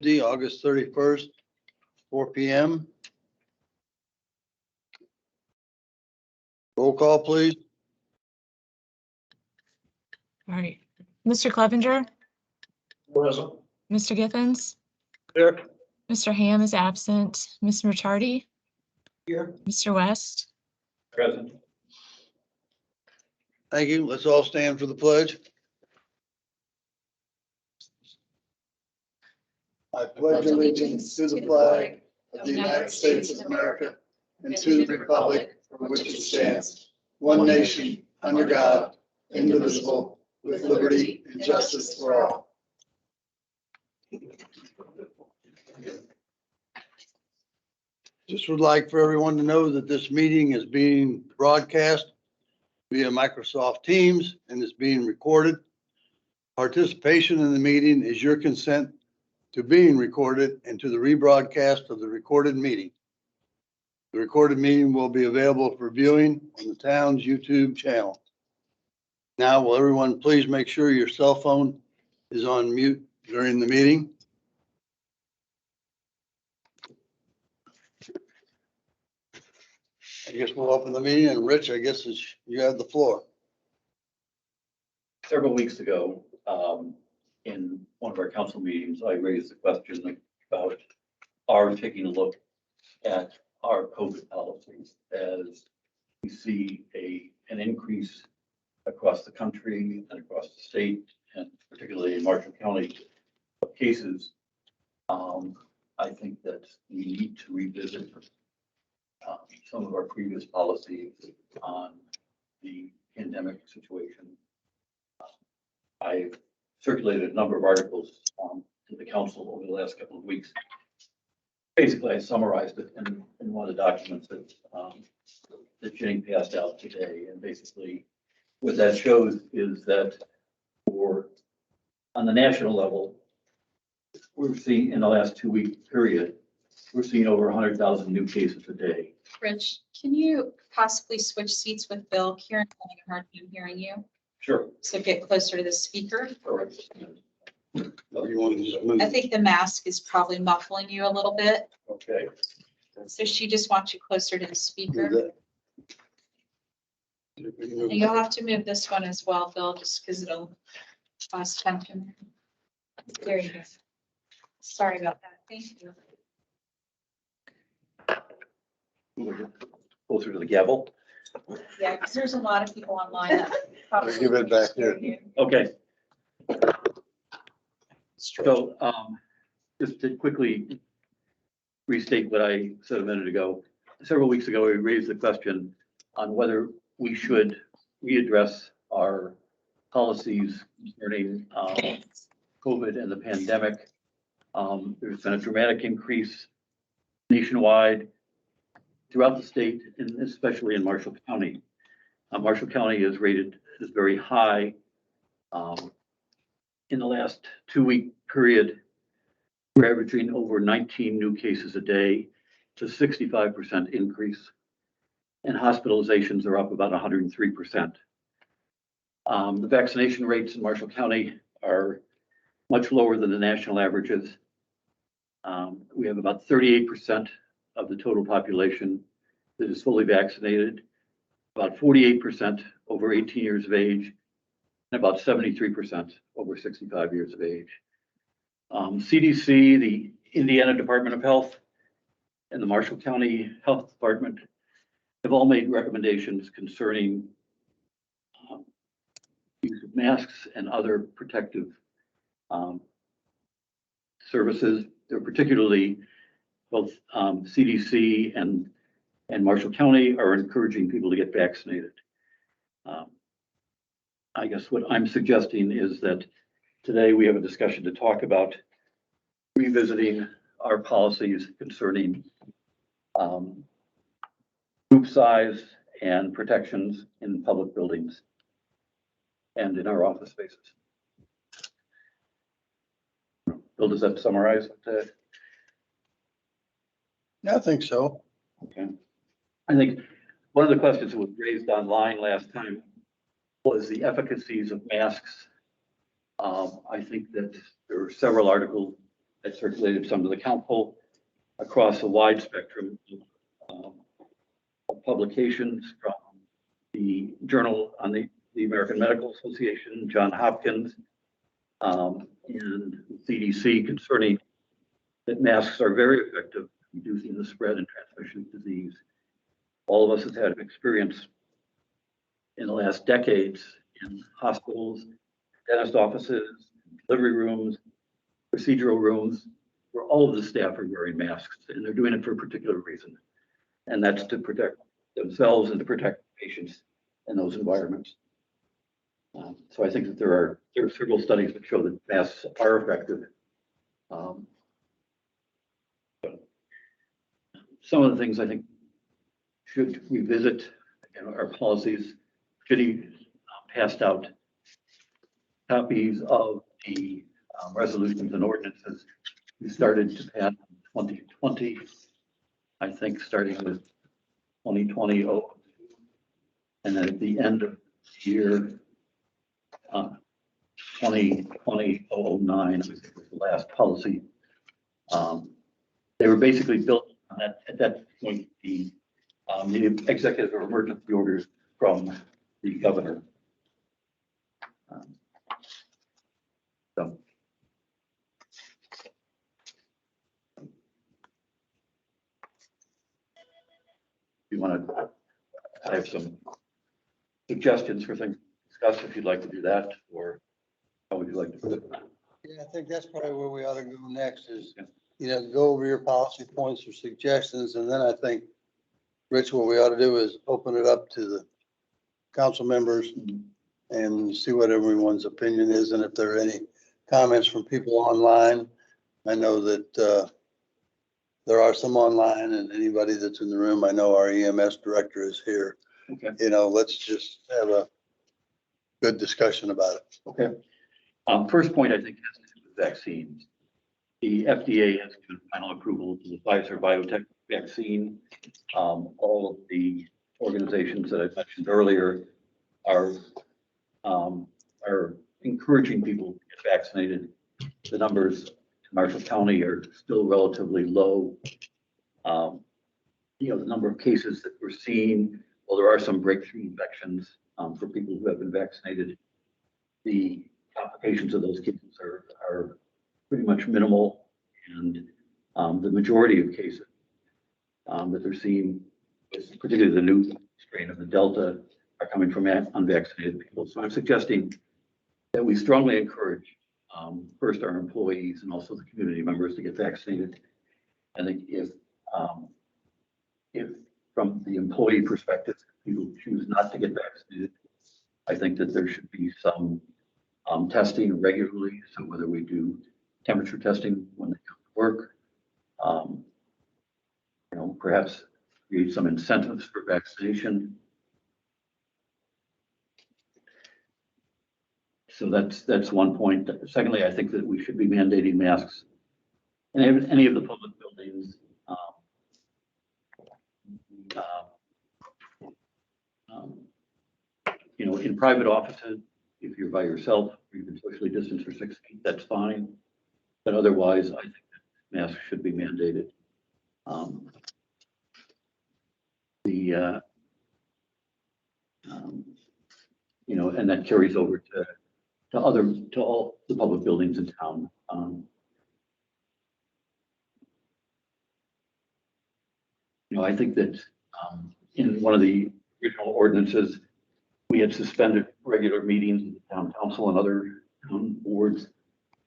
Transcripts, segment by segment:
August 31st, 4 p.m. Roll call, please. All right. Mr. Clevenger, Present. Mr. Githens, Here. Mr. Ham is absent. Ms. Murtardi, Here. Mr. West. Present. Thank you. Let's all stand for the pledge. I pledge allegiance to the flag of the United States of America and to the republic for which it stands, one nation, under God, indivisible, with liberty and justice for all. Just would like for everyone to know that this meeting is being broadcast via Microsoft Teams and is being recorded. Participation in the meeting is your consent to being recorded and to the rebroadcast of the recorded meeting. The recorded meeting will be available for viewing on the town's YouTube channel. Now, will everyone please make sure your cell phone is on mute during the meeting? I guess we'll open the meeting, and Rich, I guess you have the floor. Several weeks ago, in one of our council meetings, I raised the question about our taking a look at our COVID policies as we see an increase across the country and across the state, and particularly in Marshall County of cases. I think that we need to revisit some of our previous policies on the pandemic situation. I've circulated a number of articles to the council over the last couple of weeks. Basically, I summarized it in one of the documents that Jenny passed out today. And basically, what that shows is that on the national level, we're seeing in the last 2-week period, we're seeing over 100,000 new cases a day. Rich, can you possibly switch seats with Bill? Kieran's having a hard time hearing you. Sure. So get closer to the speaker. Or, You want to just move? I think the mask is probably muffling you a little bit. okay. So she just wants you closer to the Move speaker. that. And you'll have to move this one as well, Bill, just because it'll cause tension. There you go. Sorry about that. Thank you. Closer to the gavel. Yeah, because there's a lot of people online that probably. Give it back here. Okay. So, just to quickly restate what I said a minute ago. Several weeks ago, we raised the question on whether we should readdress our policies concerning COVID and the pandemic. There's been a dramatic increase nationwide throughout the state, and especially in Marshall County. Marshall County is rated as very high. In the last 2-week period, we're averaging over 19 new cases a day, to 65% increase. And hospitalizations are up about 103%. The vaccination rates in Marshall County are much lower than the national averages. We have about 38% of the total population that is fully vaccinated, about 48% over 18 years of age, and about 73% over 65 years of age. CDC, the Indiana Department of Health, and the Marshall County Health Department have all made recommendations concerning use of masks and other protective services. They're particularly both CDC and Marshall County are encouraging people to get vaccinated. I guess what I'm suggesting is that today we have a discussion to talk about revisiting our policies concerning group size and protections in public buildings and in our office spaces. Bill, does that summarize it? I think so. Okay. I think one of the questions that was raised online last time was the efficacies of masks. I think that there are several articles I circulated some to the council across a wide spectrum of publications from the Journal on the American Medical Association, Johns Hopkins, and CDC concerning that masks are very effective in reducing the spread and transmission of disease. All of us have had experience in the last decades in hospitals, dentist offices, delivery rooms, procedural rooms, where all of the staff are wearing masks, and they're doing it for a particular reason. And that's to protect themselves and to protect patients in those environments. So I think that there are several studies that show that masks are effective. But some of the things I think should revisit, again, our policies. City passed out copies of the resolutions and ordinances. We started to pass in 2020, I think, starting with 2020, and then at the end of the year, 2020 009, I think was the last policy. They were basically built on that, at that point, the executive or emergency orders from the governor. So. You want to, I have some suggestions for things to discuss if you'd like to do that, or how would you like to put it? Yeah, I think that's probably where we ought to go next is, Yeah. go over your policy points or suggestions. And then I think, Rich, what we ought to do is open it up to the council members and see what everyone's opinion is. And if there are any comments from people online, I know that there are some online, and anybody that's in the room, I know our EMS director is here. Okay. Let's just have a good discussion about it. Okay. First point, I think, has to do with vaccines. The FDA has given final approval to the Pfizer BioNTech vaccine. All of the organizations that I mentioned earlier are encouraging people to get vaccinated. The numbers in Marshall County are still relatively low. The number of cases that we're seeing, well, there are some breakthrough infections for people who have been vaccinated. The complications of those cases are pretty much minimal, and the majority of cases that they're seeing, particularly the new strain of the Delta, are coming from unvaccinated people. So I'm suggesting that we strongly encourage first our employees and also the community members to get vaccinated. I think if from the employee perspective, people choose not to get vaccinated, I think that there should be some testing regularly. So whether we do temperature testing when they come to work, perhaps create some incentives for vaccination. So that's one point. Secondly, I think that we should be mandating masks in any of the public buildings. In private offices, if you're by yourself, or you can socially distance for 6 feet, that's fine. But otherwise, I think that masks should be mandated. And that carries over to all the public buildings in town. I think that in one of the original ordinances, we had suspended regular meetings of the town council and other town boards.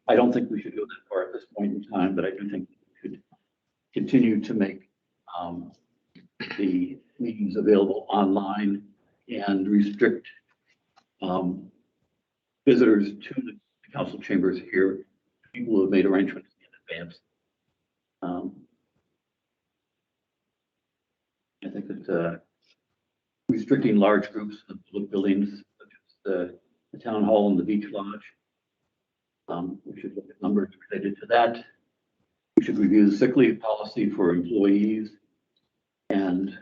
I don't think we should go that far at this point in time, but I do think we could continue to make the meetings available online and restrict visitors to the council chambers here, people who have made arrangements in advance. I think that restricting large groups of public buildings, such as the town hall and the beach lodge, we should look at numbers related to that. We should review the sick leave policy for employees and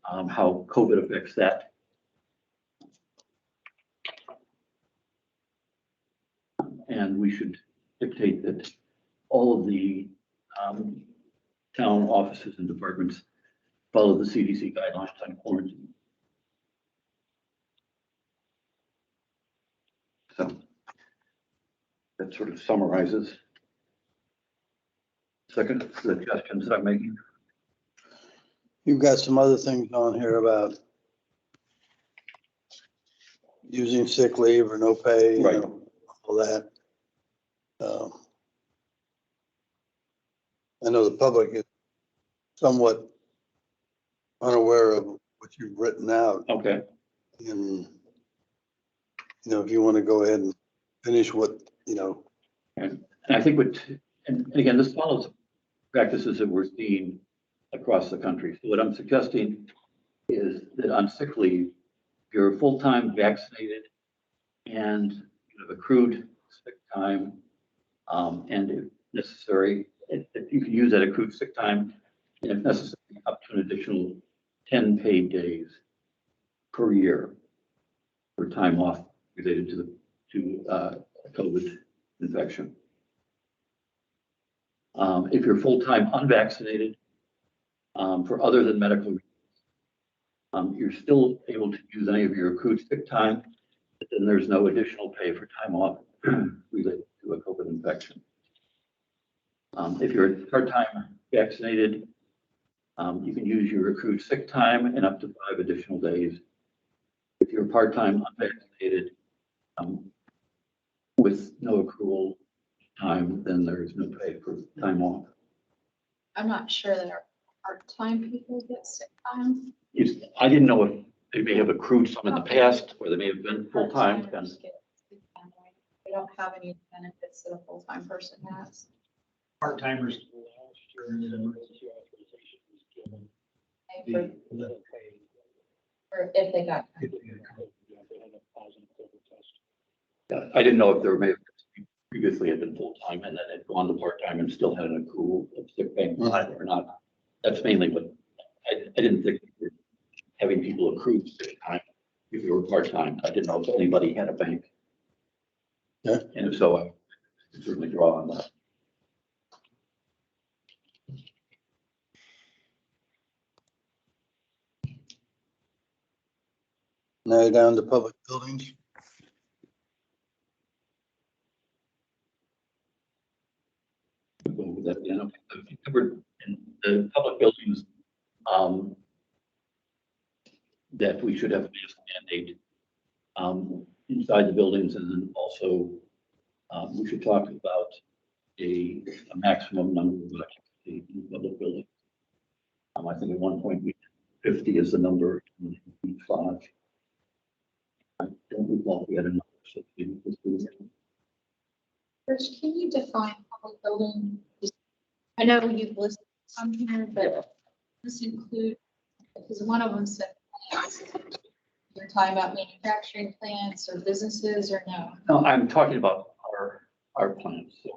how COVID affects that. And we should dictate that all of the town offices and departments follow the CDC guidelines on quarantine. So that sort of summarizes second suggestions that I'm making. You've got some other things on here about using sick leave or no pay, Right. All that. I know the public is somewhat unaware of what you've written out, Okay. and, if you want to go ahead and finish what, And I think and again, this follows practices that we're seeing across the country. So what I'm suggesting is that on sick leave, if you're full-time vaccinated and you have accrued sick time, and if necessary, if you can use that accrued sick time, and if necessary, up to an additional 10 paid days per year for time off related to COVID infection. If you're full-time unvaccinated, for other than medical reasons, you're still able to use any of your accrued sick time, but then there's no additional pay for time off related to a COVID infection. If you're part-time vaccinated, you can use your accrued sick time and up to 5 additional days. If you're part-time unvaccinated, with no accrual time, then there's no pay for time off. I'm not sure that our part-time people get sick time. I didn't know if they may have accrued some in the past, or they may have been full-time. Part-timers get sick time, right? They don't have any benefits that a full-time person has. Part-timers last year in the emergency authorization was given For- the little pay. Or if they got. If they had COVID, if they had a positive COVID test. I didn't know if there may have previously had been full-time and then had gone to part-time and still had an accrual of sick pay or not. That's mainly what, I didn't think we were having people accrue sick time if you were part-time. I didn't know if anybody had a bank. Yeah. And if so, I could certainly draw on that. Now you're down to public buildings. That, we covered in the public buildings, that we should have a mask mandate, inside the buildings, and then also, we should talk about a maximum number of occupancy in public buildings. I think at one point, 50 is the number, 5. I don't recall if we had a number, so maybe this was. First, can you define public building? I know you've listed some here, but this include, because one of them said plants. You're talking about manufacturing plants or businesses or no? No, I'm talking about our plants, so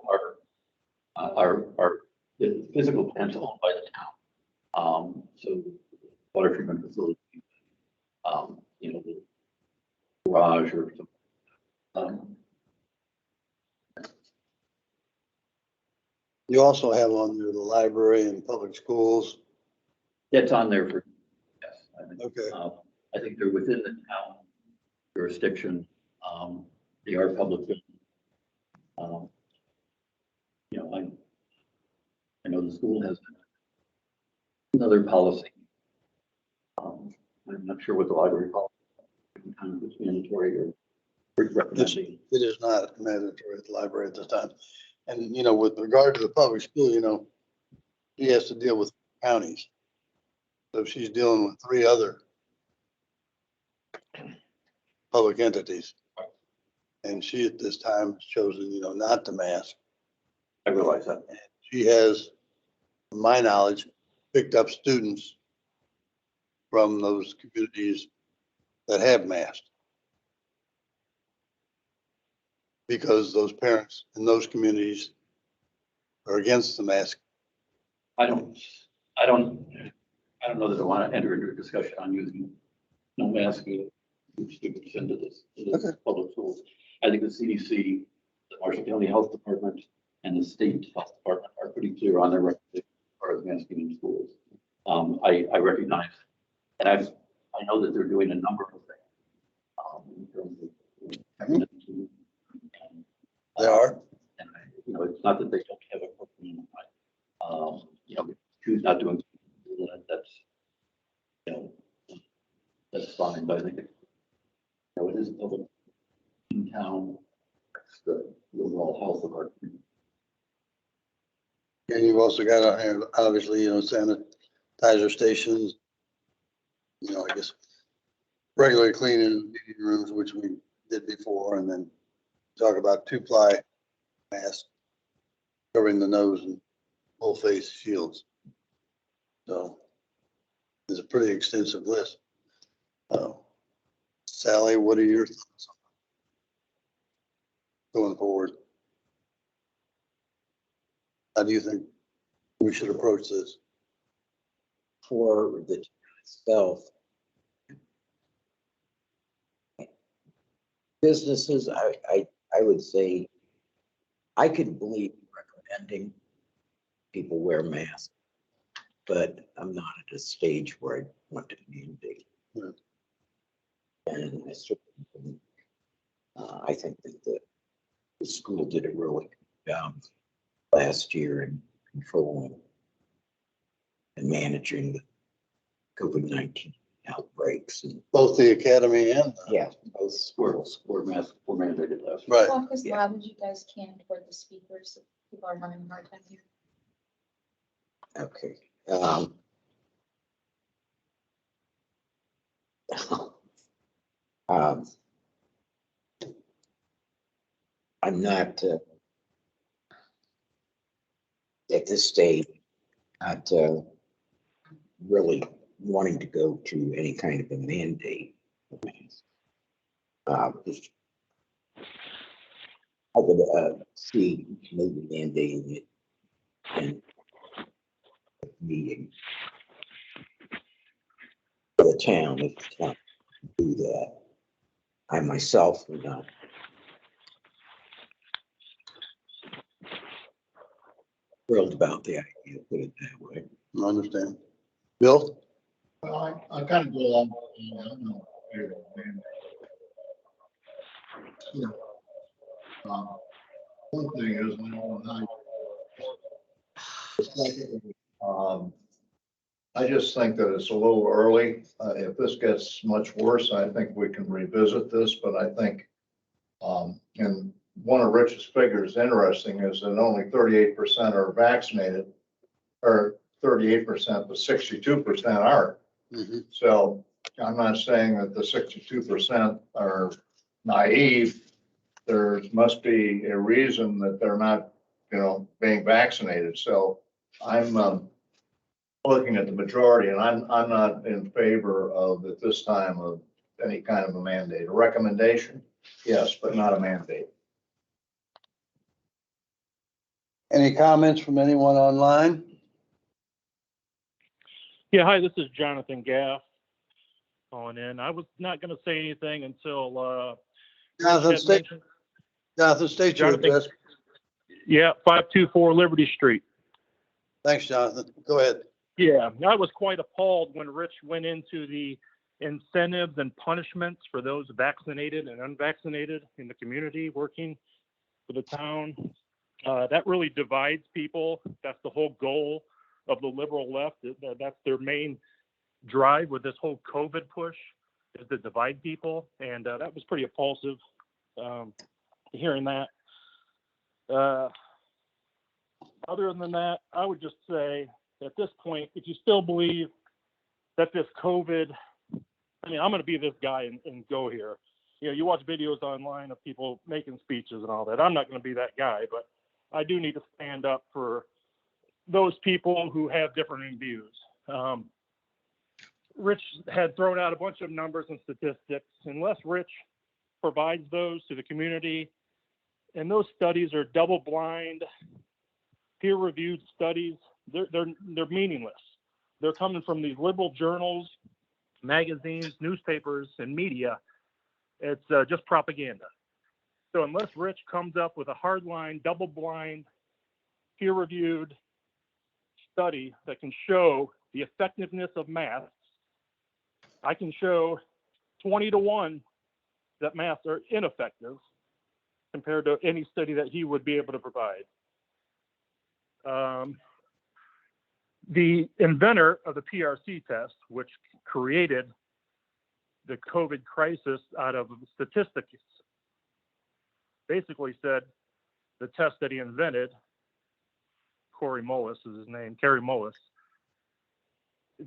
the physical plants owned by the town. So water treatment facility, the garage or something. You also have on there the library and public schools. That's on there for, yes. Okay. I think they're within the town jurisdiction. They are public buildings. I know the school has another policy. I'm not sure what the library policy is, kind of it's mandatory or recommending. It is not mandatory at the library at this time. And, with regard to the public school, he has to deal with counties. So she's dealing with 3 other public entities. And she at this time has chosen, not to mask. I realize that. She has, from my knowledge, picked up students from those communities that have masked. Because those parents in those communities are against the mask. I don't know that I want to enter into a discussion on using no masking students into this Okay. public schools. I think the CDC, the Marshall County Health Department, and the state health department they're on their record as far as masking in schools. I recognize, and I know that they're doing a number of things in terms of technology. And, They are. and it's not that they don't have a program, choose not doing that's that's fine. But I think it is a public in town. It's the overall health of our community. And you've also got, obviously, sanitizer stations, I guess, regular cleaning meeting rooms, which we did before, and then talk about 2-ply masks covering the nose and full face shields. So it's a pretty extensive list. Sally, what are your thoughts going forward? How do you think we should approach this? For the town itself, businesses, I would say, I could believe recommending people wear masks, but I'm not at a stage where I want to mandate. Yeah. And I think that the school did a really good job last year in controlling and managing the COVID-19 outbreaks. And Both the academy and yeah, both schools. Were mandated last year. right. Talk as Yeah. loud as you guys can toward the speakers. People are having a hard time here. Okay. I'm not at this stage, not really wanting to go to any kind of a mandate. I would see maybe mandating it in meeting the town if the town can do that. I myself would not. Thrilled about the idea, put it that way. I understand. Bill? Well, I kind of go along with you. I don't know. One thing is, I just think that it's a little early. If this gets much worse, I think we can revisit this, but I think, and one of Rich's figures interesting is that only 38% are vaccinated, or 38%, but 62% aren't. Mhm. So I'm not saying that the 62% are naive. There must be a reason that they're not, being vaccinated. So I'm looking at the majority, and I'm not in favor of at this time of any kind of a mandate. A recommendation, yes, but not a mandate. Any comments from anyone online? Yeah, hi, this is Jonathan Gaff calling in. I was not going to say anything until Jonathan, Chad state mentioned- your Jonathan. address. Yeah, 524 Liberty Street. Thanks, Jonathan. Go ahead. Yeah, I was quite appalled when Rich went into the incentives and punishments for those vaccinated and unvaccinated in the community working for the town. That really divides people. That's the whole goal of the liberal left. That's their main drive with this whole COVID push, is to divide people. And that was pretty repulsive hearing that. Other than that, I would just say at this point, if you still believe that this COVID, I'm going to be this guy and go here. You watch videos online of people making speeches and all that. I'm not going to be that guy, but I do need to stand up for those people who have different views. Rich had thrown out a bunch of numbers and statistics. Unless Rich provides those to the community, and those studies are double-blind, peer-reviewed studies, they're meaningless. They're coming from these liberal journals, magazines, newspapers, and media. It's just propaganda. So unless Rich comes up with a hardline, double-blind, peer-reviewed study that can show the effectiveness of masks, I can show 20-1 that masks are ineffective compared to any study that he would be able to provide. The inventor of the PRC test, which created the COVID crisis out of statistics, basically said the test that he invented, Corey Mullis is his name, Kerry Mullis,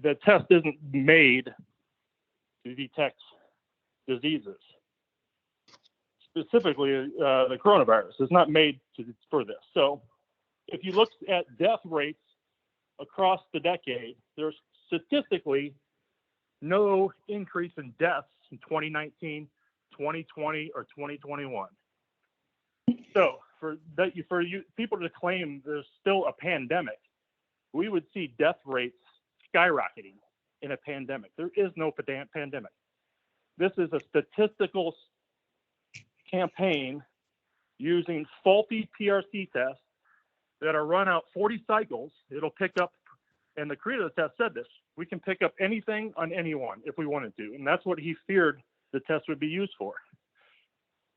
the test isn't made to detect diseases. Specifically, the coronavirus is not made for this. So if you look at death rates across the decade, there's statistically no increase in deaths in 2019, 2020, or 2021. So for you people to claim there's still a pandemic, we would see death rates skyrocketing in a pandemic. There is no pandemic. This is a statistical campaign using faulty PRC tests that are run out 40 cycles. It'll pick up, and the creator of the test said this, we can pick up anything on anyone if we wanted to. And that's what he feared the test would be used for.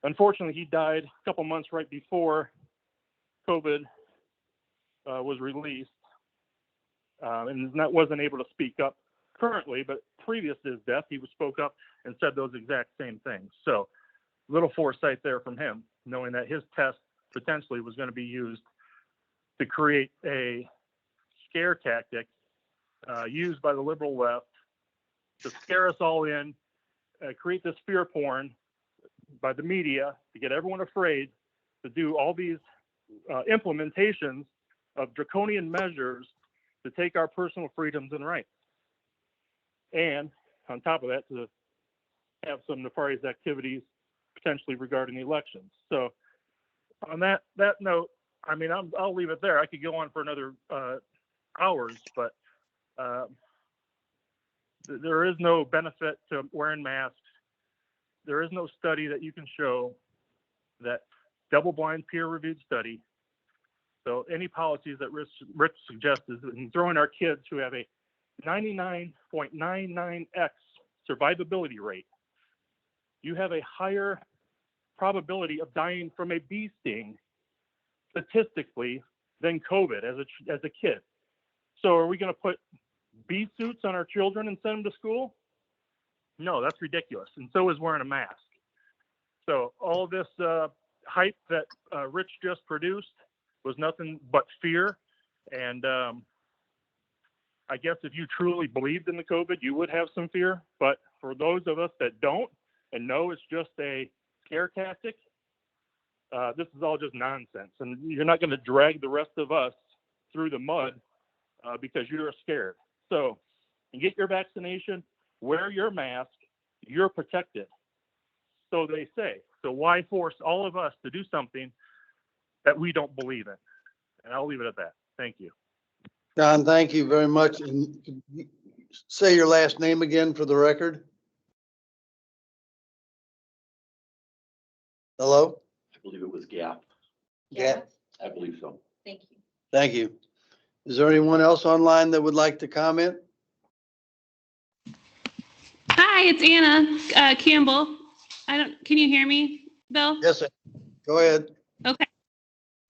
Unfortunately, he died a couple months right before COVID was released, and wasn't able to speak up currently, but previous to his death, he spoke up and said those exact same things. So little foresight there from him, knowing that his test potentially was going to be used to create a scare tactic used by the liberal left to scare us all in, create this fear porn by the media to get everyone afraid, to do all these implementations of draconian measures to take our personal freedoms and rights. And on top of that, to have some nefarious activities potentially regarding the elections. So on that note, I mean, I'll leave it there. I could go on for another hours, but there is no benefit to wearing masks. There is no study that you can show that double-blind peer-reviewed study. So any policies that Rich suggests is throwing our kids who have a 99.99x survivability rate. You have a higher probability of dying from a bee sting statistically than COVID as a kid. So are we going to put bee suits on our children and send them to school? No, that's ridiculous. And so is wearing a mask. So all this hype that Rich just produced was nothing but fear. And I guess if you truly believed in the COVID, you would have some fear. But for those of us that don't and know it's just a scare tactic, this is all just nonsense. And you're not going to drag the rest of us through the mud because you're scared. So get your vaccination, wear your mask, you're protected. So they say. So why force all of us to do something that we don't believe in? And I'll leave it at that. Thank you. John, thank you very much. And say your last name again for the record. Hello? I believe it was Gap. Yeah. I believe so. Thank you. Thank you. Is there anyone else online that would like to comment? Hi, it's Anna Campbell. Can you hear me, Bill? Yes, sir. Go ahead. Okay.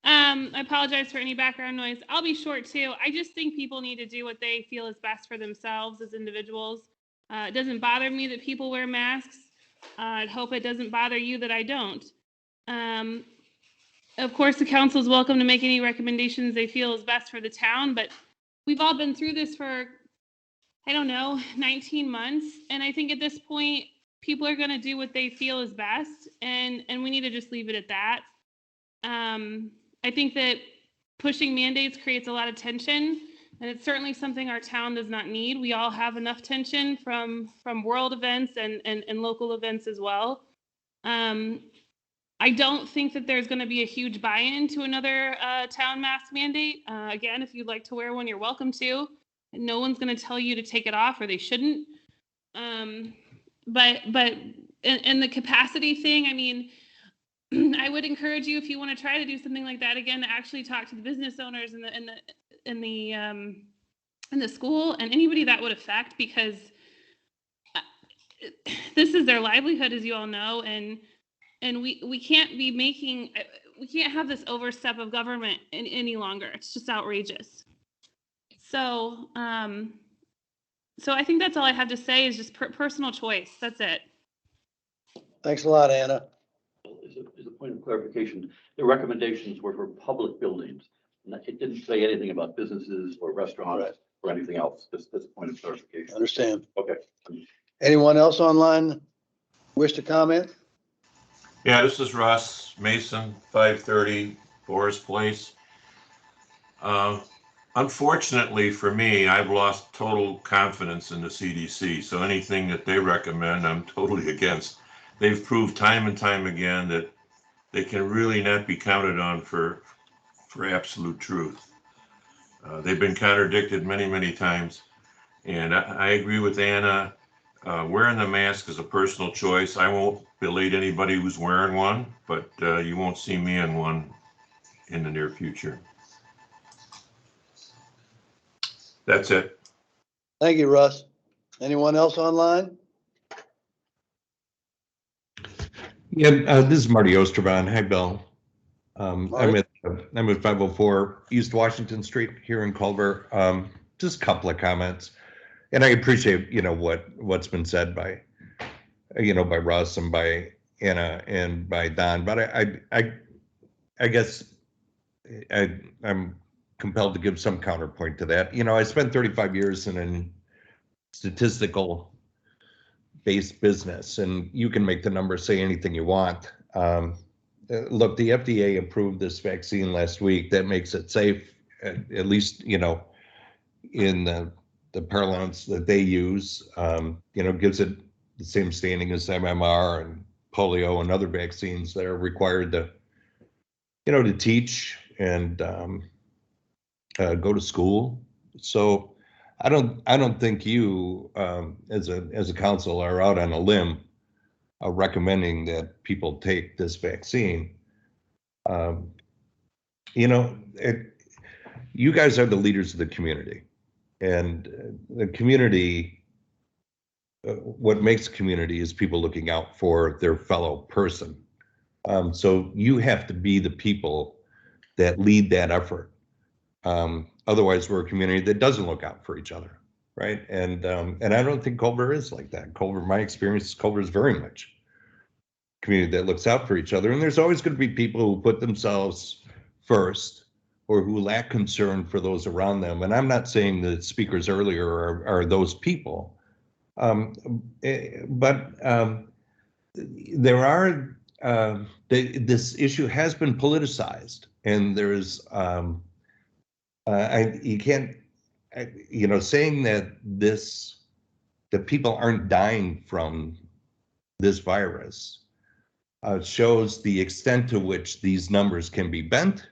I apologize for any background noise. I'll be short too. I just think people need to do what they feel is best for themselves as individuals. It doesn't bother me that people wear masks. I hope it doesn't bother you that I don't. Of course, the council is welcome to make any recommendations they feel is best for the town, but we've all been through this for, 19 months. And I think at this point, people are going to do what they feel is best, and we need to just leave it at that. I think that pushing mandates creates a lot of tension, and it's certainly something our town does not need. We all have enough tension from world events and local events as well. I don't think that there's going to be a huge buy-in to another town mask mandate. Again, if you'd like to wear one, you're welcome to. No one's going to tell you to take it off, or they shouldn't. But in the capacity thing, I mean, I would encourage you, if you want to try to do something like that again, to actually talk to the business owners and in the school and anybody that would affect, because this is their livelihood, as you all know, and we can't be making, we can't have this overstep of government any longer. It's just outrageous. So, so I think that's all I have to say is just personal choice. That's it. Thanks a lot, Anna. As a point of clarification, the recommendations were for public buildings. It didn't say anything about businesses or restaurants Right. or anything else. Just this point of clarification. Understand. Okay. Anyone else online wish to comment? Yeah, this is Russ Mason, 530 Forest Place. Unfortunately for me, I've lost total confidence in the CDC. So anything that they recommend, I'm totally against. They've proved time and time again that they can really not be counted on for absolute truth. They've been contradicted many, many times. And I agree with Anna. Wearing the mask is a personal choice. I won't belate anybody who's wearing one, but you won't see me in one in the near future. That's it. Thank you, Russ. Anyone else online? Yeah, this is Marty Osterbahn. Hi, Bill. I'm Marty? at 504 East Washington Street here in Culver. Just a couple of comments, and I appreciate what's been said by by Russ and by Anna and by Don. But I guess I'm compelled to give some counterpoint to that. I spent 35 years in a statistical based business, and you can make the numbers say anything you want. Look, the FDA approved this vaccine last week. That makes it safe, at least, in the parlance that they use, gives it the same standing as MMR and polio and other vaccines that are required to teach and go to school. So I don't think you, as a council, are out on a limb recommending that people take this vaccine. You guys are the leaders of the community, and the community. What makes community is people looking out for their fellow person. So you have to be the people that lead that effort. Otherwise, we're a community that doesn't look out for each other, right? And I don't think Culver is like that. Culver, my experience, Culver is very much a community that looks out for each other. And there's always going to be people who put themselves first or who lack concern for those around them. And I'm not saying the speakers earlier are those people, but there are. This issue has been politicized, and there's. You can't, saying that people aren't dying from this virus shows the extent to which these numbers can be bent,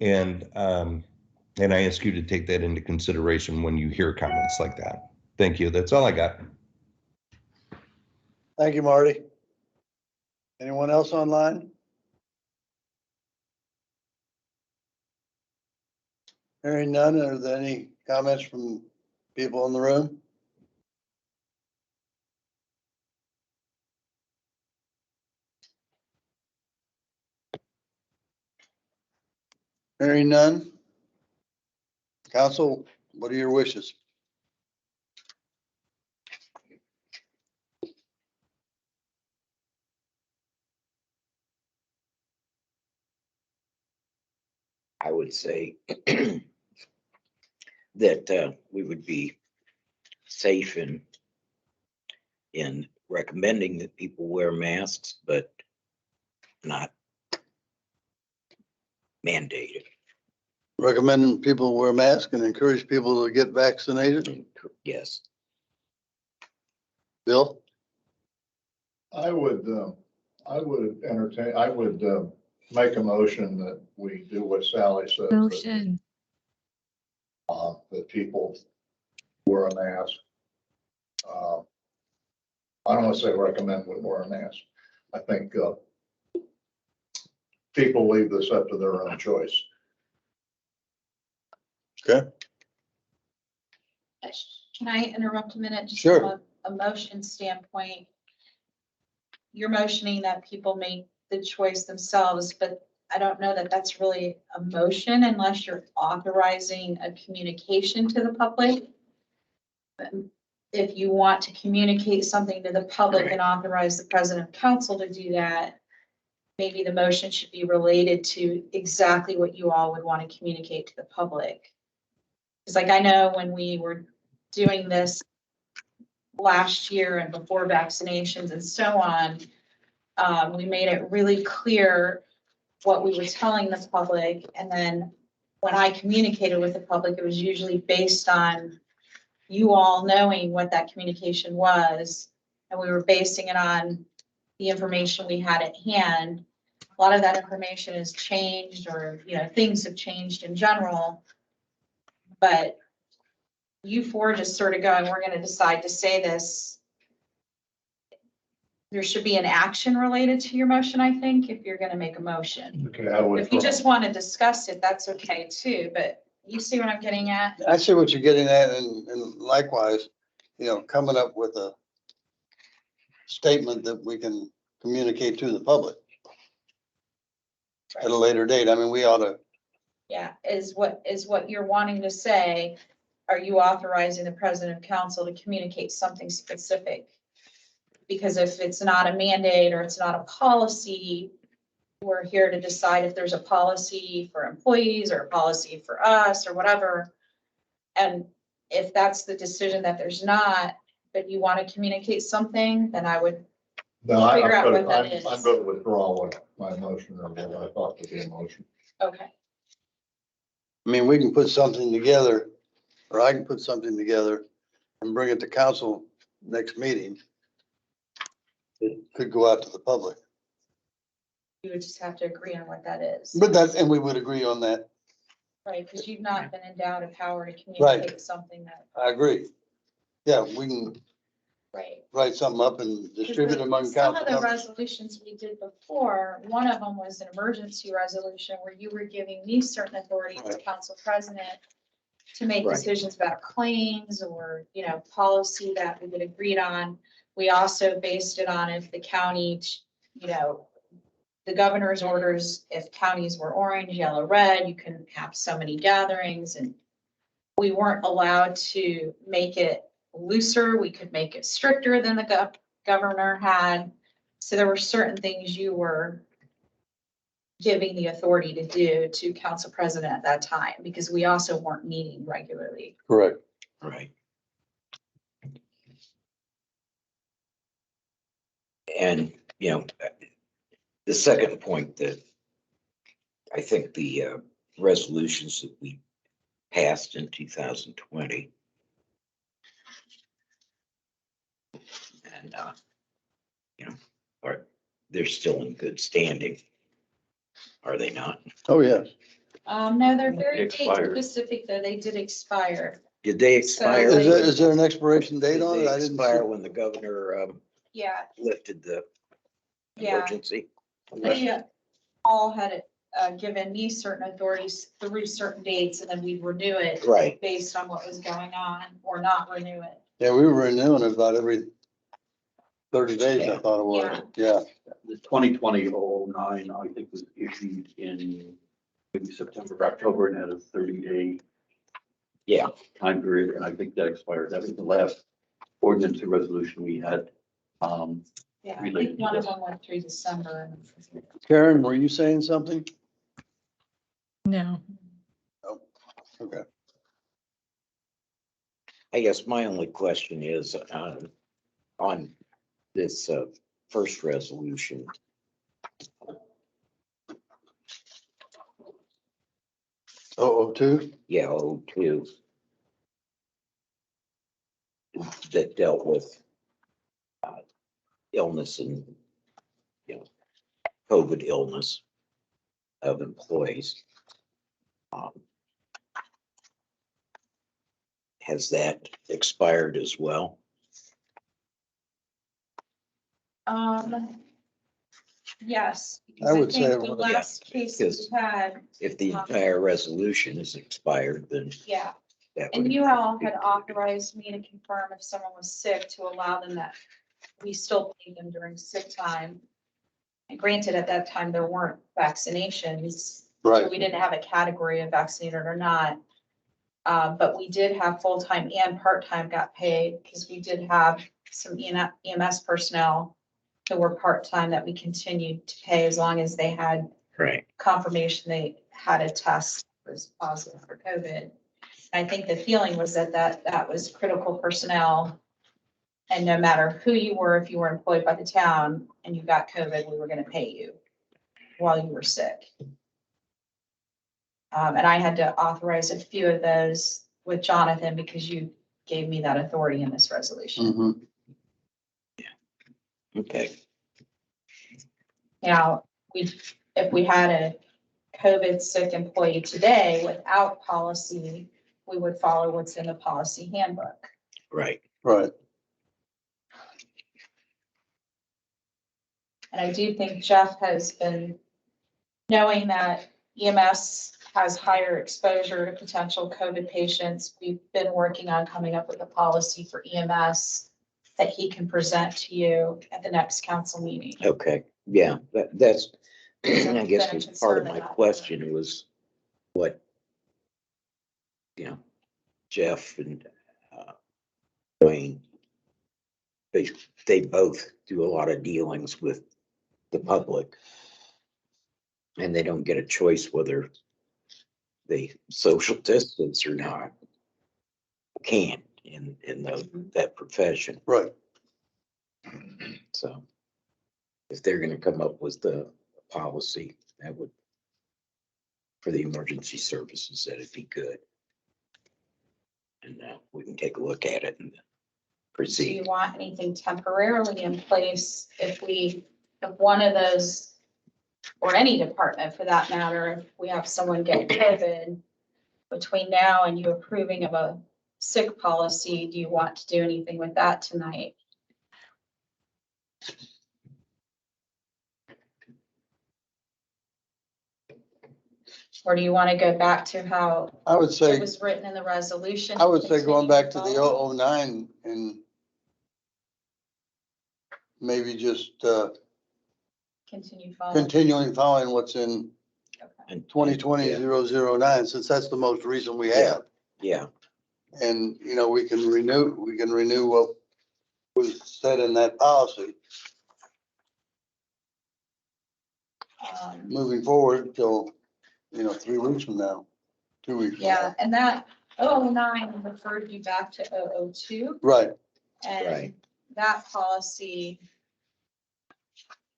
and I ask you to take that into consideration when you hear comments like that. Thank you. That's all I got. Thank you, Marty. Anyone else online? Hearing none, are there any comments from people in the room? Hearing none. Council, what are your wishes? I would say that we would be safe in recommending that people wear masks, but not mandated. Recommending people wear masks and encourage people to get vaccinated? Yes. Bill? I would make a motion that we do what Sally says. Motion. That people wear a mask. I don't want to say recommend we wear a mask. I think people leave this up to their own choice. Okay. Can I interrupt a minute? Just Sure. from a motion standpoint. You're motioning that people make the choice themselves, but I don't know that that's really a motion unless you're authorizing a communication to the public. If you want to communicate something to the public and authorize the president of council to do that, maybe the motion should be related to exactly what you all would want to communicate to the public. It's like, I know when we were doing this last year and before vaccinations and so on, we made it really clear what we were telling the public. And then when I communicated with the public, it was usually based on you all knowing what that communication was. And we were basing it on the information we had at hand. A lot of that information has changed, or, you know, things have changed in general. But you four just sort of going, we're going to decide to say this. There should be an action related to your motion, I think, if you're going to make a motion. Okay, I would. If you just want to discuss it, that's okay too, but you see what I'm getting at? I see what you're getting at, and likewise, you know, coming up with a statement that we can communicate to the public at a later date. I mean, we ought to, Yeah, is what you're wanting to say. Are you authorizing the president of council to communicate something specific? Because if it's not a mandate or it's not a policy, we're here to decide if there's a policy for employees or a policy for us or whatever. And if that's the decision that there's not, but you want to communicate something, then I would No, I'm figure out good. what that is. I'm going to withdraw what my motion or what I thought would be a motion. Okay. I mean, we can put something together, or I can put something together and bring it to council next meeting. It could go out to the public, You would just have to agree on what that is. but that, and we would agree on that. Right, because you've not been endowed a power to communicate something that, I agree. Yeah, we can right. write something up and distribute among Some of the council. resolutions we did before, one of them was an emergency resolution where you were giving me certain authority as Right. council president to make Right. decisions about claims or, you know, policy that we had agreed on. We also based it on if the county, you know, the governor's orders, if counties were orange, yellow, red, you couldn't have so many gatherings, and we weren't allowed to make it looser. We could make it stricter than the governor had. So there were certain things you were giving the authority to do to council president at that time, because we also weren't meeting regularly. Correct. Right. And, you know, the second point that I think the resolutions that we passed in 2020 and, you know, they're still in good standing, are they not? Oh, yes. No, they're very date Expired. specific, though. They did expire. Did they expire? Is there an expiration date Did on it? they I didn't. expire when the governor Yeah, lifted the yeah. emergency? They all had given me certain authorities through certain dates, and then we'd renew it Right. based on what was going on, or not renew it. Yeah, we were renewing it about every 30 days, I thought it was. Yeah. The 2020-09, I think, was issued in maybe September, October, and had a 30-day Yeah. time period, and I think that expired. That was the last ordinance or resolution we had. Yeah, I Related think to one of this. them went through December. Karen, were you saying something? No. Okay. I guess my only question is on this first resolution. Oh, 02? Yeah, 02. That dealt with illness and, you know, COVID illness of employees. Has that expired as well? Yes. because I would say think it the would. last case that we had, If the entire resolution is expired, then yeah, that would And you increase all had PTO. authorized me to confirm if someone was sick to allow them that we still paid them during sick time. And granted, at that time, there weren't vaccinations. So Right. we didn't have a category of vaccinated or not. But we did have full-time and part-time got paid because we did have some EMS personnel who were part-time that we continued to pay as long as they had Right, confirmation they had a test that was positive for COVID. I think the feeling was that was critical personnel. And no matter who you were, if you were employed by the town and you got COVID, we were gonna pay you while you were sick. And I had to authorize a few of those with Jonathan because you gave me that authority in this resolution. Mhm. okay, Now, if we had a COVID sick employee today without policy, we would follow what's in the policy handbook. right, Right. And I do think Jeff has been, knowing that EMS has higher exposure to potential COVID patients, we've been working on coming up with a policy for EMS that he can present to you at the next council meeting. okay, yeah, that's, I guess been a was part concern of my about that. question was what, Jeff and Wayne, they both do a lot of dealings with the public. And they don't get a choice whether they social distance or not. Can't in that profession. Right. So if they're gonna come up with the policy, that would, for the emergency services, that'd be good. And we can take a look at it and Do you proceed. want anything temporarily in place if one of those, or any department for that matter, if we have someone get COVID between now and you approving of a sick policy, do you want to do anything with that tonight? Or do you want to go back to how I would it say, was written in the resolution? I would say going back to the Continue 009 and maybe just Continue following. continuing following what's in Okay. And 2020-009, since that's the most recent we have. yeah, And, we can renew what was said in that policy moving forward till, 3 weeks from now, 2 weeks. from Yeah, now. and that 009 referred you back to 002. Right, And Right. that policy,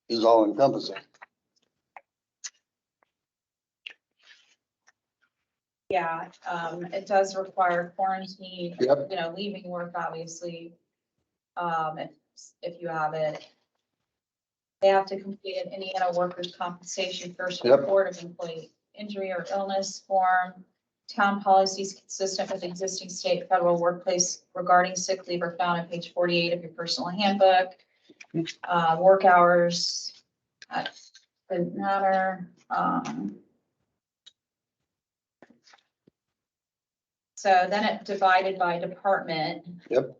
is all encompassing. yeah, it does require quarantine, Yep. leaving work, obviously. If you have it. They have to complete an Indiana workers' compensation first Yep. report of employee injury or illness form. Town policies consistent with existing state federal workplace regarding sick leave are found on page 48 of your personal handbook. Work hours, doesn't matter. So then it divided by department. Yep.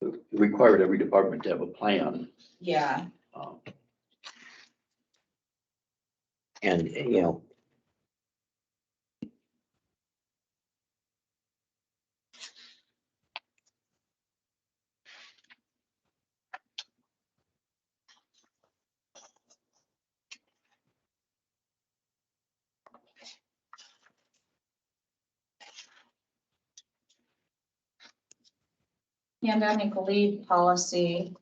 It required every department to have a plan. Yeah, um, and pandemic leave policy.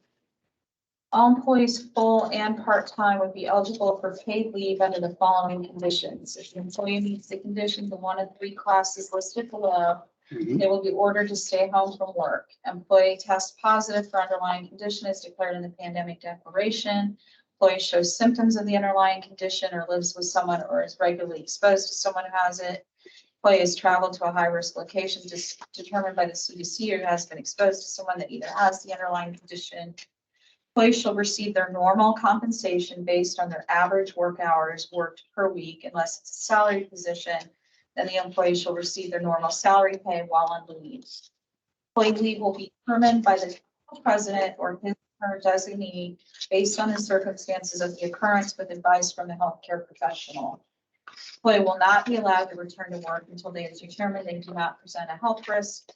All employees, full and part-time, would be eligible for paid leave under the following conditions. If the employee meets the conditions of one of 3 classes listed below, Mhm. they will be ordered to stay home from work. Employee tests positive for underlying condition as declared in the pandemic declaration. Employee shows symptoms of the underlying condition or lives with someone or is regularly exposed to someone who has it. Employee has traveled to a high-risk location determined by the CDC or has been exposed to someone that either has the underlying condition Employees shall receive their normal compensation based on their average work hours worked per week unless it's a salary position. Then the employee shall receive their normal salary pay while on leave. Employee leave will be determined by the president or his or her designee based on the circumstances of the occurrence with advice from the healthcare professional. Employee will not be allowed to return to work until they have determined they do not present a health risk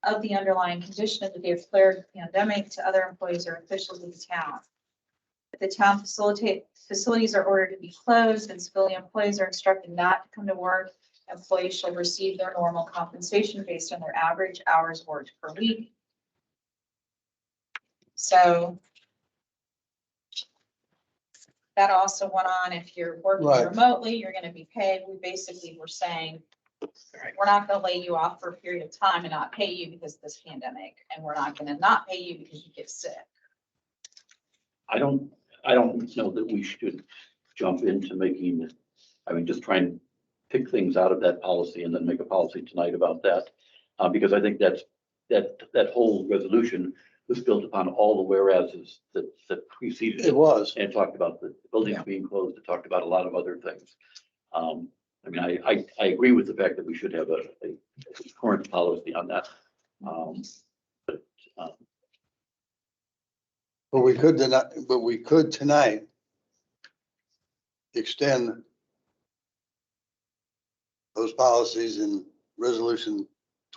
of the underlying condition of the declared pandemic to other employees or officials of the town. If the town facilities are ordered to be closed and civilian employees are instructed not to come to work, employees shall receive their normal compensation based on their average hours worked per week. So that also went on, if you're working Right. remotely, you're gonna be paid. We basically were saying, we're not gonna lay you off for a period of time and not pay you because of this pandemic, and we're not gonna not pay you because you get sick. I don't know that we should jump into making, just try and pick things out of that policy and then make a policy tonight about that. Because I think that whole resolution was built upon all the whereases that preceded It it. was. And it talked about the buildings Yeah. being closed. It talked about a lot of other things. I agree with the fact that we should have a current policy on that. But we could tonight extend those policies in resolution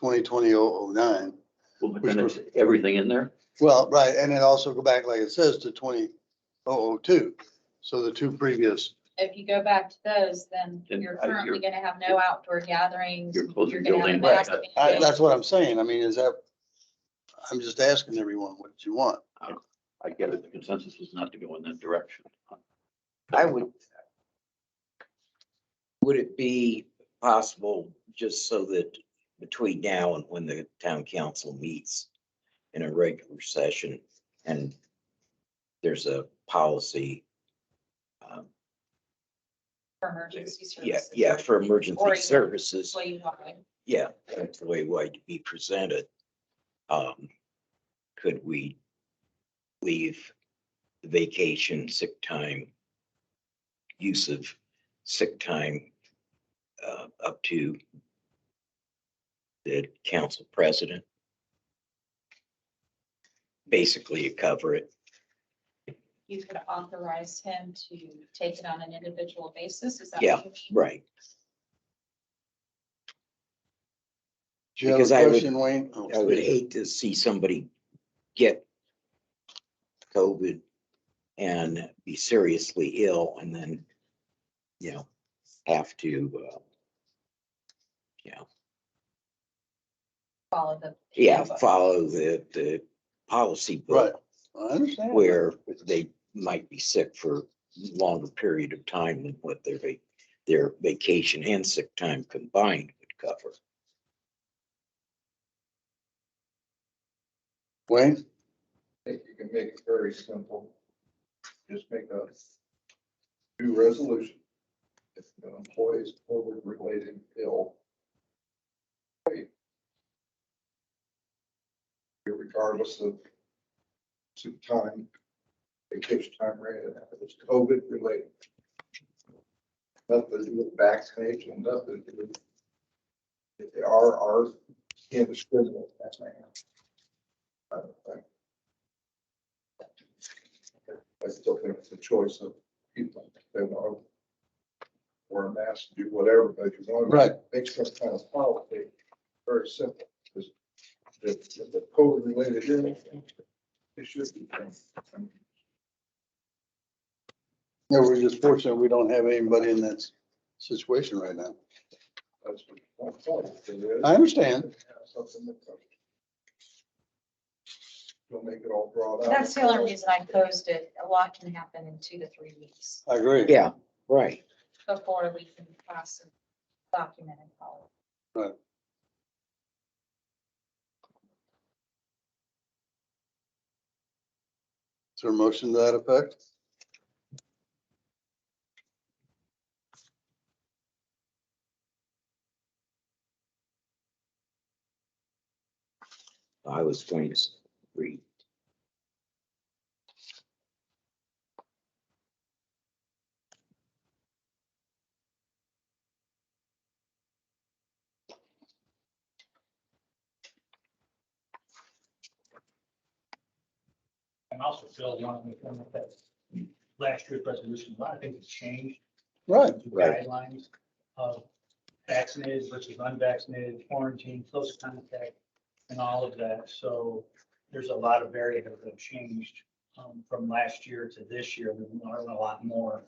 2020-009. Well, but then it's everything in there. Well, right, and then also go back, like it says, to 20-002. So the two previous, If you go back to those, then Then you're you're- currently gonna have no outdoor gatherings. You're closing gonna have a buildings. mask Right. mandate. that's what I'm saying. I mean, I'm just asking everyone what you want. I get it. The consensus is not to go in that direction. Would it be possible, just so that between now and when the town council meets in a regular session and there's a policy, For emergency yeah, services. yeah, for emergency Or even services, employee-wide. yeah, that's the way to be presented. Could we leave vacation, sick time, use of sick time up to the council president? Basically, you cover it. You could authorize him to take it on an individual basis, is that Yeah. what you mean? Right. Do you have Because a I would- question, Wayne? Oh, I would please. hate to see somebody get COVID and be seriously ill and then, have to, Follow the. follow the policy Right, book I understand. where they might be sick for a longer period of time than what their vacation and sick time combined would cover. Wayne? I think you can make it very simple. Just make a new resolution. If an employee is COVID related ill, right, regardless of sick time, vacation time, right, if it's COVID related. Nothing to do with vaccination, nothing to do. If they are indiscriminate, that's my answer. I still think it's a choice of people. They want to wear a mask, do whatever, but if you want Right. to make some kind of policy, very simple. Because if the COVID related illness, it should be. Yeah, we're just fortunate we don't have anybody in that situation right now. That's what I'm saying. It is. I understand. Something that You'll make it all drawn out. That's the only reason I posed it. A lot can happen in 2 to 3 weeks I agree. Yeah, right. before we can pass a documented policy. Right. Is there a motion to that effect? I was going to read. I'm also Phil, one of the, that last year's resolution, a lot of things have changed. Right. Right. Guidelines of vaccinated versus unvaccinated, quarantine, close contact, and all of that. So there's a lot of variables that have changed from last year to this year. We've learned a lot more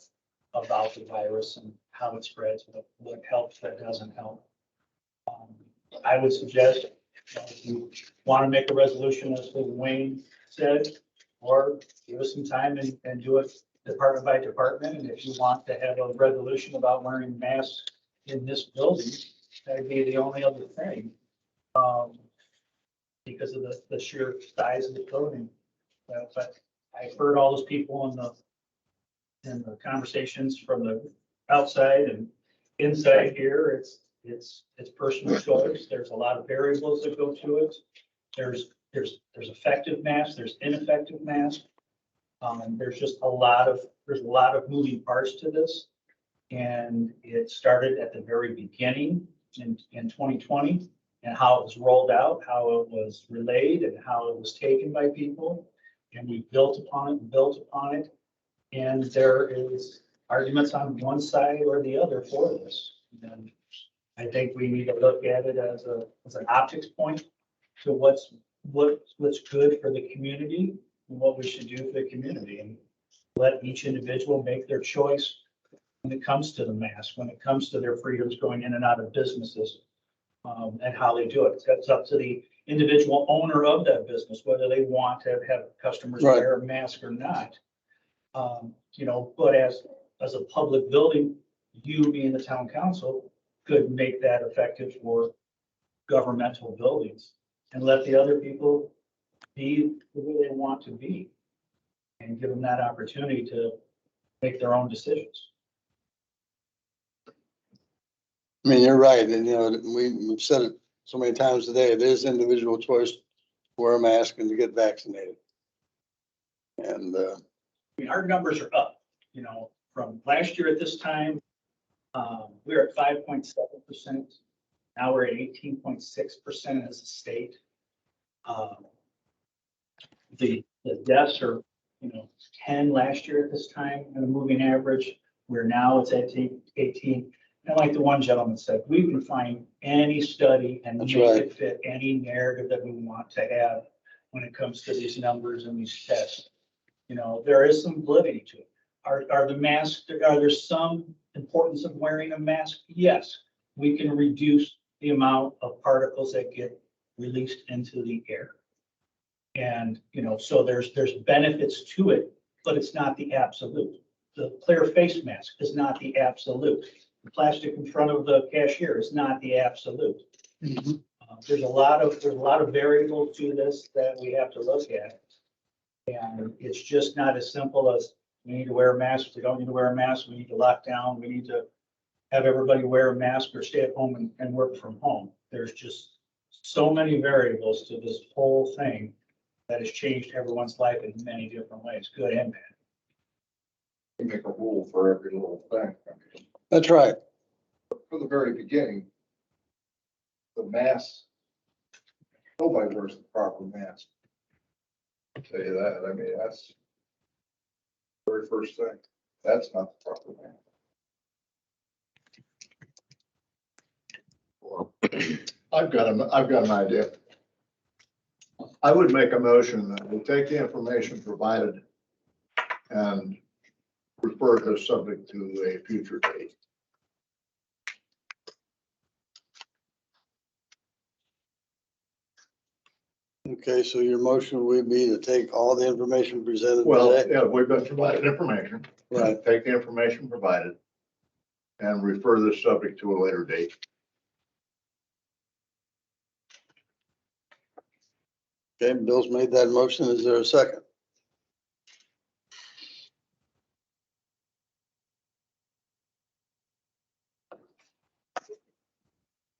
about the virus and how it spreads, what helps, what doesn't help. I would suggest, if you want to make a resolution, as Wayne said, or give us some time and do it department by department. And if you want to have a resolution about wearing masks in this building, that'd be the only other thing. Because of the sheer size of the building. But I've heard all those people in the conversations from the outside and inside here. It's personal choice. There's a lot of variables that go to it. There's effective masks, there's ineffective masks. There's a lot of moving parts to this. And it started at the very beginning in 2020, and how it was rolled out, how it was relayed, and how it was taken by people. And we built upon it. And there is arguments on one side or the other for this. And I think we need to look at it as an optics point to what's good for the community and what we should do for the community, and let each individual make their choice when it comes to the mask, when it comes to their freedoms going in and out of businesses, and how they do it. That's up to the individual owner of that business, whether they want to have customers Right. wear a mask or not. But as a public building, you being the town council could make that effective for governmental buildings and let the other people be the way they want to be and give them that opportunity to make their own decisions. I mean, you're right. And, we've said it so many times today, it is individual choice to wear a mask and to get vaccinated. And, Our numbers are up, from last year at this time, we were at 5.7%. Now we're at 18.6% as a state. The deaths are, 10 last year at this time and a moving average, where now it's at 18. And like the one gentleman said, we can find any study and That's make right. it fit any narrative that we want to have when it comes to these numbers and these tests. There is some validity to it. Are there some importance of wearing a mask? Yes, we can reduce the amount of particles that get released into the air. And, so there's benefits to it, but it's not the absolute. The clear face mask is not the absolute. The plastic in front of the cashier is not the absolute. There's a lot of variables to this that we have to look at. And it's just not as simple as we need to wear a mask. If we don't need to wear a mask, we need to lock down. We need to have everybody wear a mask or stay at home and work from home. There's just so many variables to this whole thing that has changed everyone's life in many different ways, good and bad. We make a rule for every little thing. that's right. From the very beginning, the mask, nobody wears the proper mask. I'll tell you that. I mean, that's the very first thing. That's not the proper mask. I've got an idea. I would make a motion that we take the information provided and refer to subject to a future date. Okay, so your motion would be to take all the information presented Well, today? yeah, we've been provided information. Right. Take the information provided and refer this subject to a later date. Okay, Bill's made that motion. Is there a second?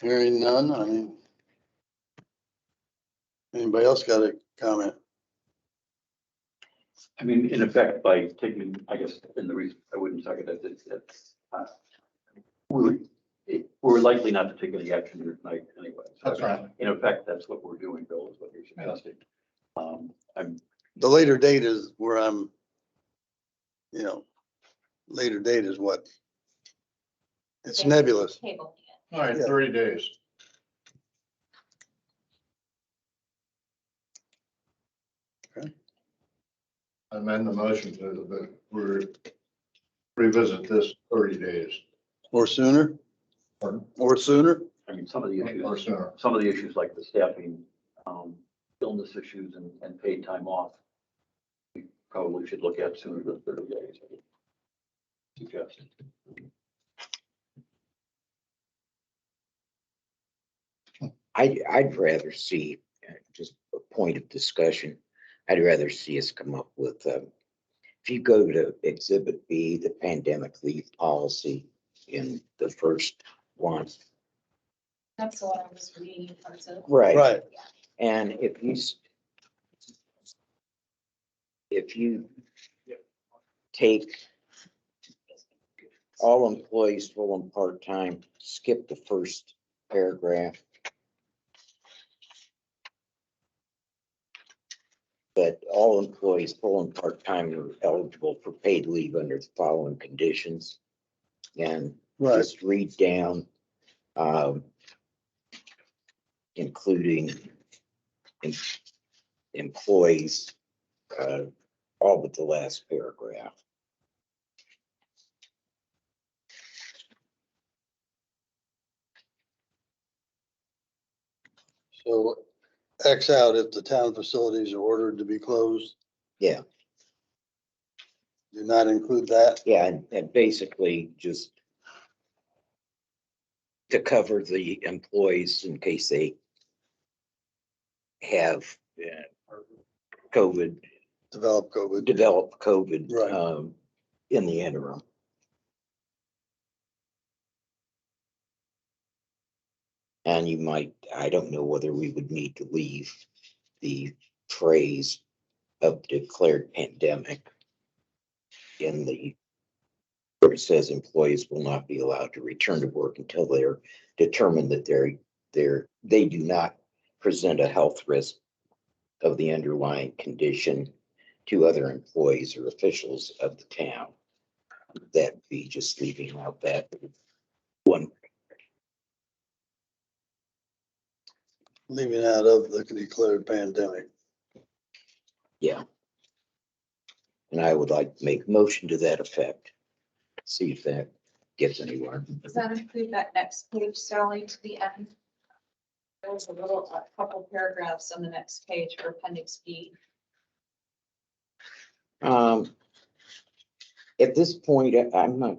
Hearing none, anybody else got a comment? I mean, in effect, by taking, I guess, and the reason I wouldn't second it, it's we're likely not to take any action here tonight anyway. So That's right. In effect, that's what we're doing, Bill, is what you're suggesting. the later date is where I'm, you know, later date is what? It's nebulous. Table. All right, Yeah. 30 days. Okay. Amend the motion to revisit this 30 days Or sooner, or or sooner. I mean, some of the or issues, sooner. some of the issues like the staffing, illness issues and paid time off, we probably should look at sooner than 30 days. I would suggest. I'd rather see, just a point of discussion, I'd rather see us come up with, if you go to Exhibit B, the pandemic leave policy in the first one. That's the one I was reading parts of. Right. Right. And if you take all employees, full and part-time, skip the first paragraph. But all employees, full and part-time, are eligible for paid leave under the following conditions. And Right. just read down, including employees, all but the last paragraph. So X out if the town facilities are ordered to be closed. Yeah. Do not include that. Yeah, and basically just to cover the employees in case they have COVID, Develop COVID. develop COVID Right. in the interim. And you might, I don't know whether we would need to leave the phrase of declared pandemic in the, where it says employees will not be allowed to return to work until they're determined that they do not present a health risk of the underlying condition to other employees or officials of the town. That'd be just leaving out that one. Leaving out of the declared pandemic. Yeah. And I would like to make a motion to that effect. See if that gets anywhere. Does that include that next page, Sally, to the end? There was a couple paragraphs on the next page for appendix B. At this point, I'm not,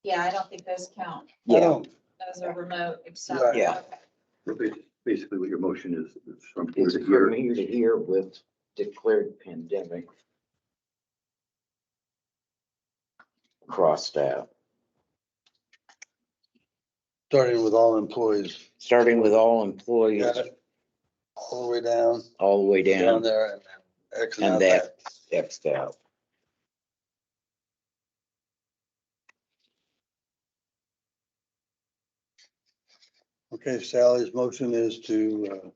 Yeah, I don't think those count. yeah, Those are remote, except. Right. Yeah. Basically what your motion is from here it's to from here. here to here with declared pandemic crossed out, Starting with all employees. starting with all employees Got it. All the way down, all the way down down there and then X and out that that. X'd out. Okay, Sally's motion is to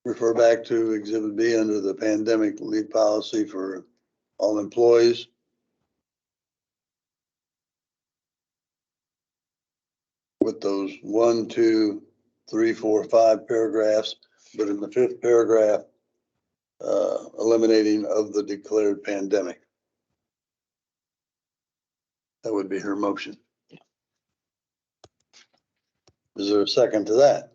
refer back to Exhibit B under the pandemic leave policy for all employees. With those 1, 2, 3, 4, 5 paragraphs, but in the 5th paragraph, eliminating of the declared pandemic. That would be her motion. Is there a second to that?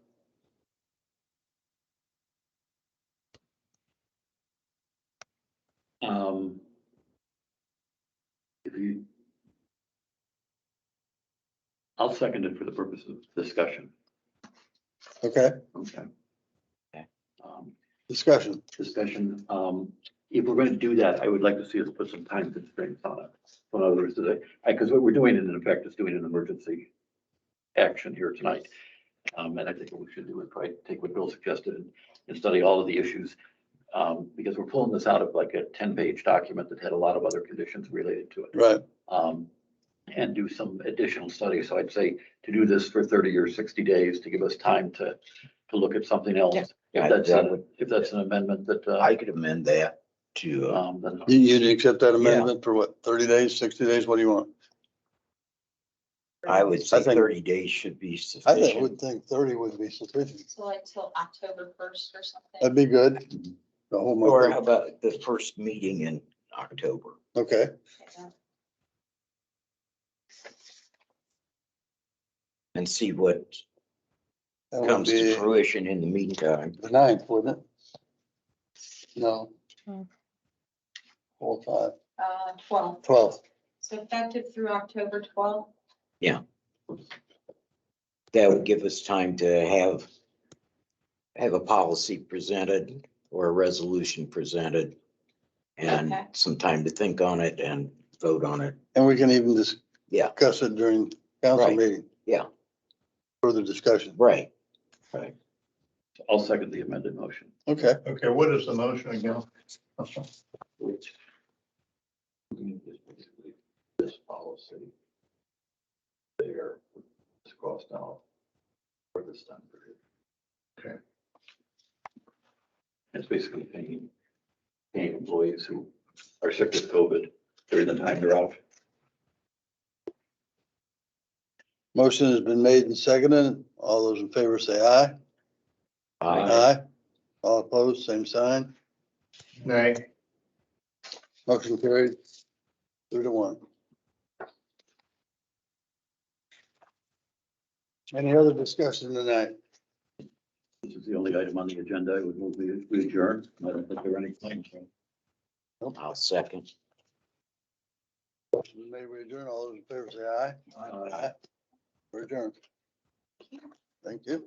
If you, I'll second it for the purpose of discussion. Okay, Okay. Okay. discussion. Discussion, if we're going to do that, I would like to see us put some time constraints on it. So in other words, because what we're doing in effect is doing an emergency action here tonight. And I think what we should do is probably take what Bill suggested and study all of the issues. Because we're pulling this out of like a 10-page document that had a lot of other conditions related to it. Right. And do some additional study. So I'd say to do this for 30 or 60 days to give us time to to look at something else. Yeah, If that's an amendment that, I could amend that to, then You'd accept that amendment for what, 30 days, 60 days? What do you want? I would say I think- 30 days should be I sufficient. would think 30 would be sufficient. So like till October 1st or something. That'd be good. The whole Or how month. about the first meeting in October? Okay, Okay, that- And see what that would comes to be fruition in the meantime. the 9th, wouldn't it? No. 4, 5, 12. 12. So effective through October 12th. That would give us time to have a policy presented or a resolution presented and Okay. some time to think on it and vote on it. And we can even Yeah. discuss it during council Right. meeting. Yeah. Further discussion. Right, right. I'll second the amended motion. Okay. Okay, what is the motion again? Which is basically this policy there, it's crossed out for this time period. Okay. It's basically paying employees who are sick with COVID during the time they're out. Motion has been made and seconded. All those in favor say aye. Aye. All opposed, same sign. Nay. Motion carried 3-1. Any other discussion tonight? This is the only item on the agenda. I would move we adjourn. I don't think there are any claims. I'll second. Motion made, we adjourn. All those in favor say aye. Aye. We're adjourned. Thank you.